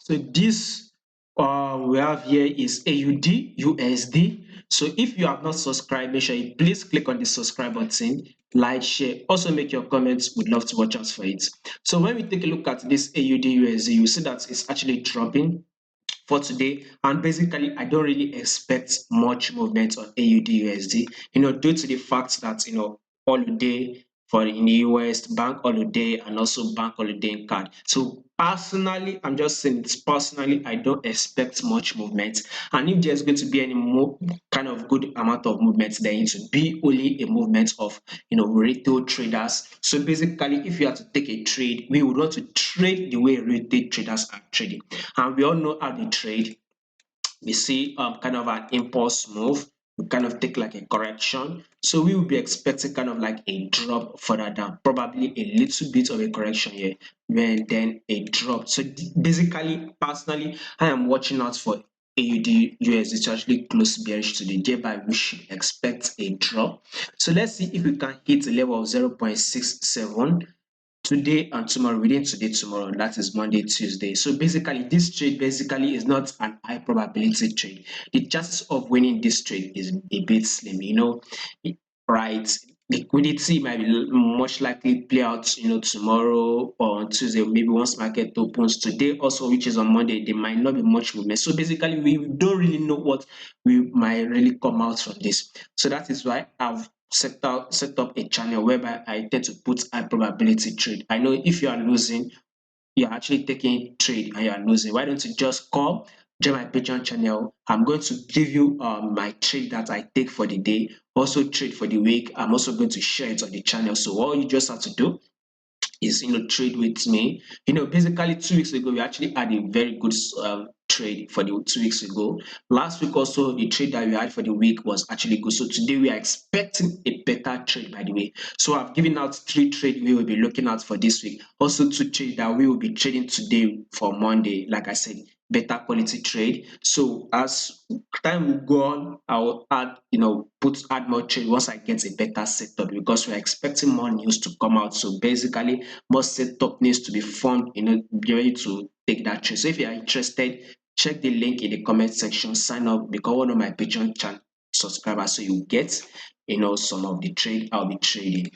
So this we have here is AUD USD. So if you have not subscribed, make sure you please click on the subscribe button, like, share, also make your comments. We'd love to watch out for it. So when we take a look at this AUD USD, you see that it's actually dropping for today, and basically I don't really expect much movement on AUD USD, due to the fact that holiday for in the US, bank holiday, and also bank holiday in card. So personally, I'm just saying it's personally, I don't expect much movement. And if there's going to be any more kind of good amount of movement, then it should be only a movement of retail traders. So basically, if you have to take a trade, we would want to trade the way retail traders are trading. And we all know how they trade. We see kind of an impulse move. We kind of take like a correction. So we will be expecting kind of like a drop further down, probably a little bit of a correction here, then a drop. So basically, personally, I am watching out for AUD USD to actually close bearish today. Thereby, we should expect a drop. So let's see if we can hit a level of 0.67 today and tomorrow, within today tomorrow, that is Monday, Tuesday. So basically this trade basically is not an high probability trade. The chances of winning this trade is a bit slim, right? Liquidity might be much likely play out tomorrow or on Tuesday, maybe once market opens. Today also, which is on Monday, there might not be much movement. So basically we don't really know what we might really come out from this. So that is why I've set up a channel whereby I tend to put high probability trade. I know if you are losing, you're actually taking trade and you are losing. Why don't you just come join my Patreon channel? I'm going to give you my trade that I take for the day, also trade for the week. I'm also going to share it on the channel. So all you just have to do is trade with me. Basically 2 weeks ago we actually had a very good trade for the 2 weeks ago. Last week also the trade that we had for the week was actually good. So today we are expecting a better trade, by the way. So I've given out 3 trade we will be looking at for this week. Also 2 trade that we will be trading today for Monday. Like I said, better quality trade. So as time will go on, I will add more trade once I get a better setup, because we're expecting more news to come out. So basically more setup needs to be formed, be ready to take that trade. So if you are interested, check the link in the comment section, sign up, become one of my Patreon channel subscribers, so you get some of the trade I'll be trading.